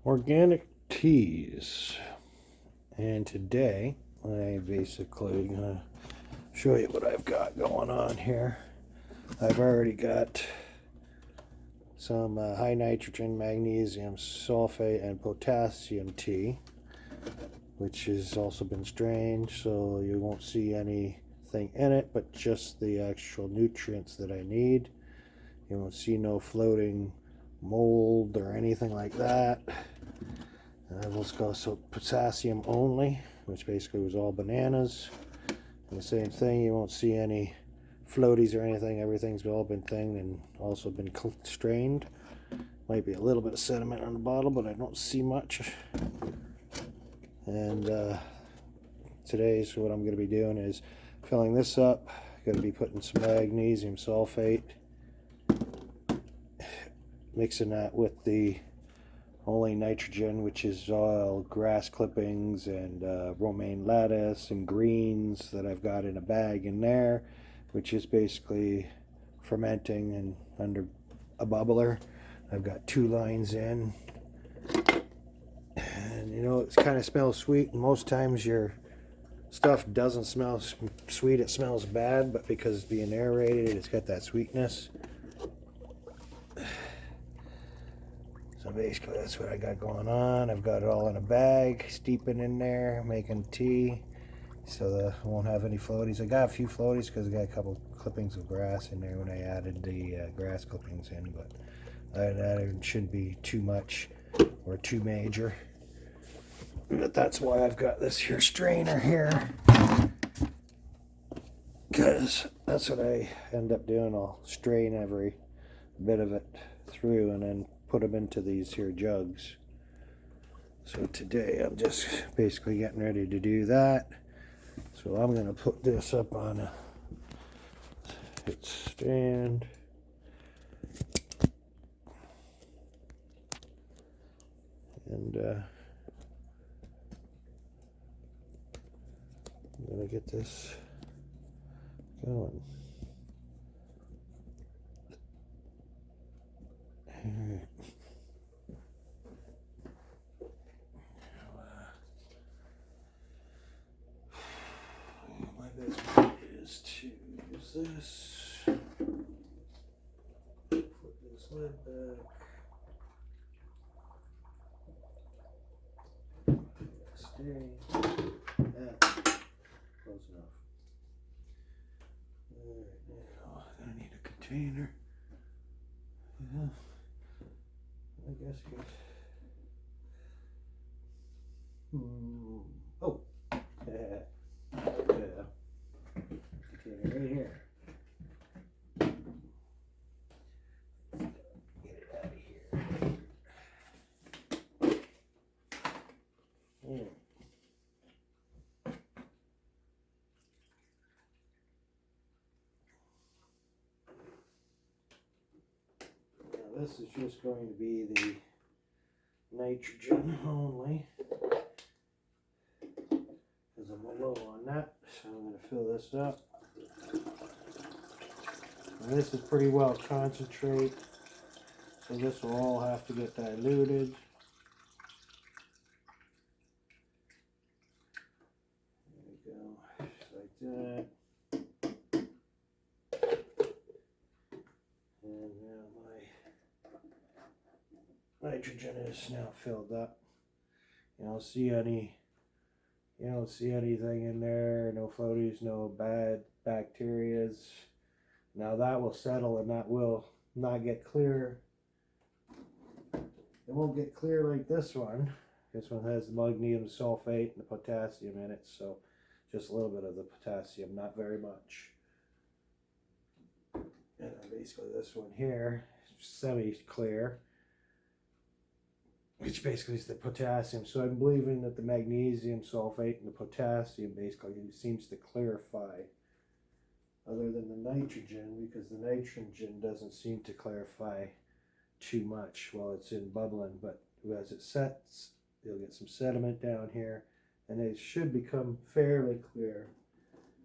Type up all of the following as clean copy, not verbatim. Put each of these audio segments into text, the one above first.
Organic teas. And today I basically gonna show you what I've got going on here. I've already got some high nitrogen, magnesium, sulfate, and potassium tea, which has also been strained, so you won't see anything in it but just the actual nutrients that I need. You won't see no floating mold or anything like that. And I've also got some potassium only, which basically was all bananas. And the same thing, you won't see any floaties or anything. Everything's all been thinged and also been strained. Might be a little bit of sediment on the bottle, but I don't see much. And today's what I'm going to be doing is filling this up. Going to be putting some magnesium sulfate, mixing that with the only nitrogen, which is all grass clippings and romaine lettuce and greens that I've got in a bag in there, which is basically fermenting and under a bubbler. I've got 2 lines in, and you know, it kind of smells sweet, and most times your stuff doesn't smell sweet, it smells bad, but because it's being aerated, it's got that sweetness. So basically that's what I got going on. I've got it all in a bag, steeping in there, making tea, so that I won't have any floaties. I got a few floaties because I got a couple clippings of grass in there when I added the grass clippings in, but that shouldn't be too much or too major. But that's why I've got this here strainer here, because that's what I end up doing. I'll strain every bit of it through and then put them into these here jugs. So today I'm just basically getting ready to do that. So I'm going to put this up on a stand. And I'm going to get this going. Alright. My best bet is to use this. Put this lid back. Stay. Close enough. Alright, now I'm gonna need a container. Yeah. I guess good. Oh, yeah. Container right here. Get it out of here. Yeah. Now this is just going to be the nitrogen only, because I'm low on that. So I'm going to fill this up. And this is pretty well concentrate, so this will all have to get diluted. There we go, just like that. And now my nitrogen is now filled up. You don't see anything in there, no floaties, no bad bacterias. Now that will settle and that will not get clear. It won't get clear like this one. This one has the magnesium sulfate and the potassium in it, so just a little bit of the potassium, not very much. And then basically this one here, semi-clear, which basically is the potassium. So I'm believing that the magnesium sulfate and the potassium basically seems to clarify, other than the nitrogen, because the nitrogen doesn't seem to clarify too much while it's in bubbling, but as it sets, you'll get some sediment down here, and it should become fairly clear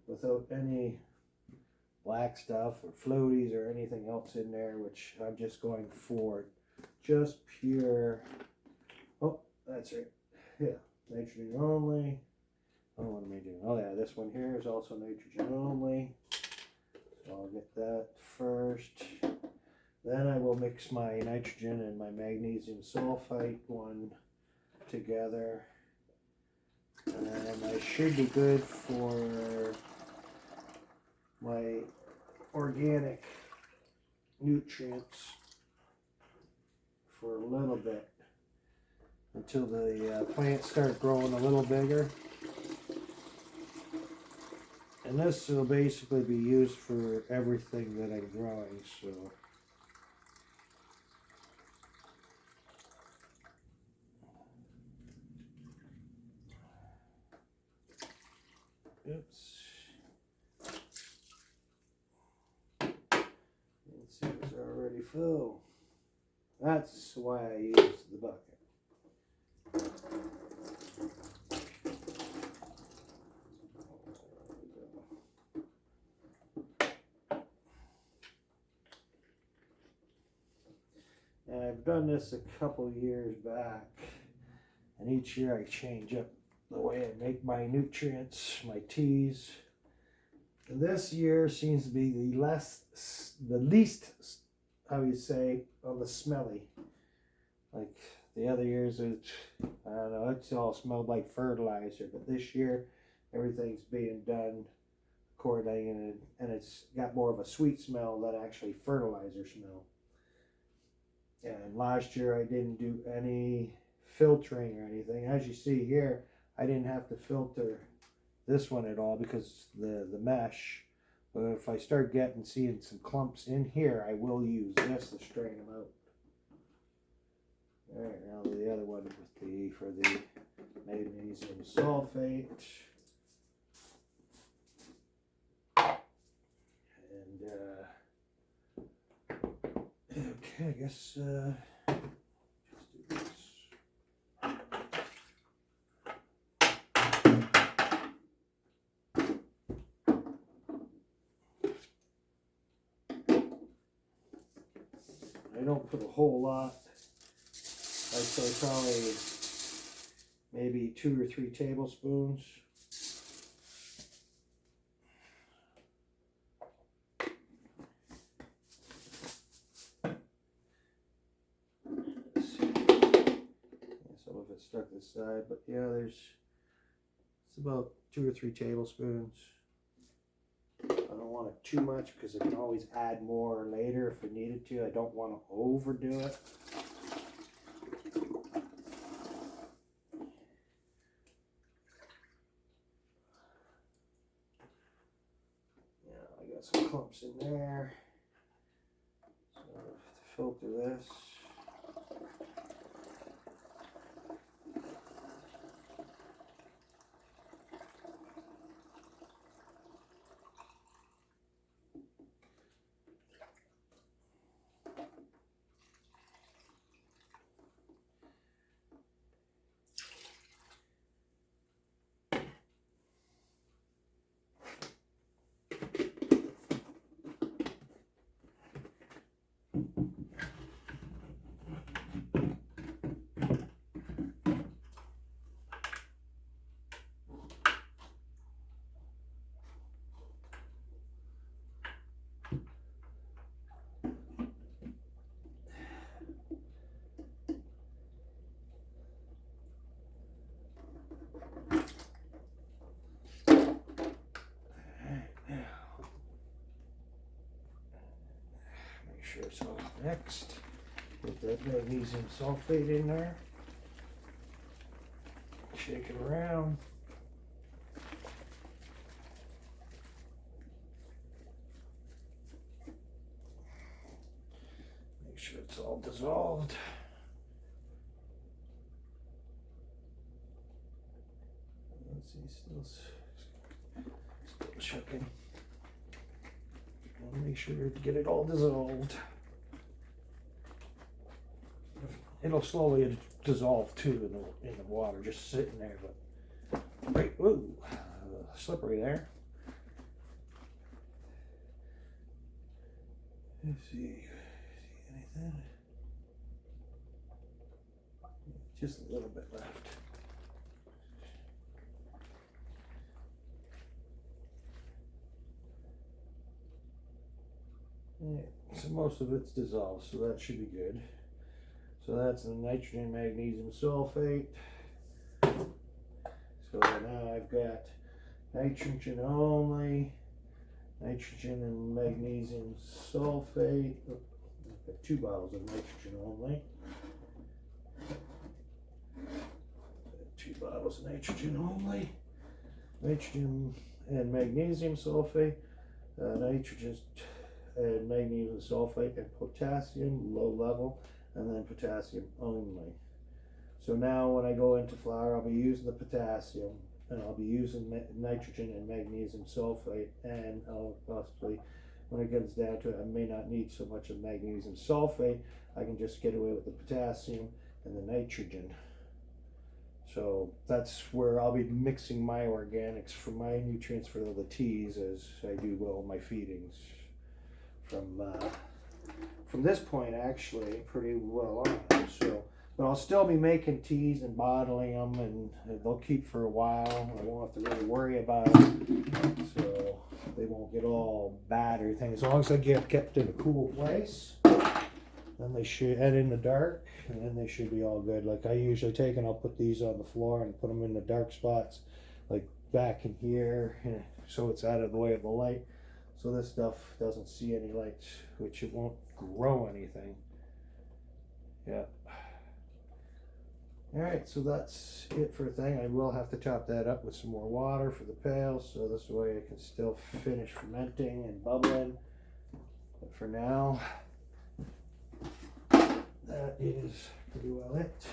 without any black stuff or floaties or anything else in there, which I'm just going for just pure. Oh, that's right. Yeah, nitrogen only. Oh, what am I doing? Oh yeah, this one here is also nitrogen only. So I'll get that first. Then I will mix my nitrogen and my magnesium sulfate one together. And I should be good for my organic nutrients for a little bit until the plants start growing a little bigger. And this will basically be used for everything that I'm growing, so. Oops. Let's see, it's already full. That's why I use the bucket. And I've done this a couple years back, and each year I change up the way I make my nutrients, my teas. And this year seems to be the least, how you say, on the smelly. Like the other years, I don't know, it's all smelled like fertilizer, but this year everything's being done according, and it's got more of a sweet smell than actually fertilizer smell. And last year I didn't do any filtering or anything. As you see here, I didn't have to filter this one at all because the mesh. But if I start seeing some clumps in here, I will use this to strain them out. All right, now the other one with for the magnesium sulfate. And okay, I guess just do this. I don't put a whole lot. I'd say probably maybe 2 or 3 tablespoons. Let's see. Some of it stuck this side, but yeah, it's about 2 or 3 tablespoons. I don't want it too much because I can always add more later if I needed to. I don't want to overdo it. Yeah, I got some clumps in there. So I have to filter this. Sure, so next, put that magnesium sulfate in there, shake it around. Make sure it's all dissolved. Let's see, still shaking. I'll make sure to get it all dissolved. It'll slowly dissolve too in the water, just sitting there. But right, whoa, slippery there. Let's see anything? Just a little bit left. Yeah, so most of it's dissolved, so that should be good. So that's the nitrogen magnesium sulfate. So now I've got nitrogen only, nitrogen and magnesium sulfate. Oh, I've got 2 bottles of nitrogen only. 2 bottles of nitrogen only. Nitrogen and magnesium sulfate. Nitrogen and magnesium sulfate and potassium, low level, and then potassium only. So now when I go into flour, I'll be using the potassium, and I'll be using nitrogen and magnesium sulfate, and I'll possibly, when it gets down to it, I may not need so much of magnesium sulfate. I can just get away with the potassium and the nitrogen. So that's where I'll be mixing my organics for my nutrients for the teas as I do all my feedings. From this point, actually, pretty well on. So, but I'll still be making teas and bottling them, and they'll keep for a while. I won't have to really worry about them, so they won't get all bad or anything. As long as they get kept in a cool place, then they should, and in the dark, and then they should be all good. Like I usually take and I'll put these on the floor and put them in the dark spots, like back in here, so it's out of the way of the light. So this stuff doesn't see any light, which it won't grow anything. Yeah. All right, so that's it for a thing. I will have to top that up with some more water for the pail, so this way it can still finish fermenting and bubbling. But for now, that is pretty well it.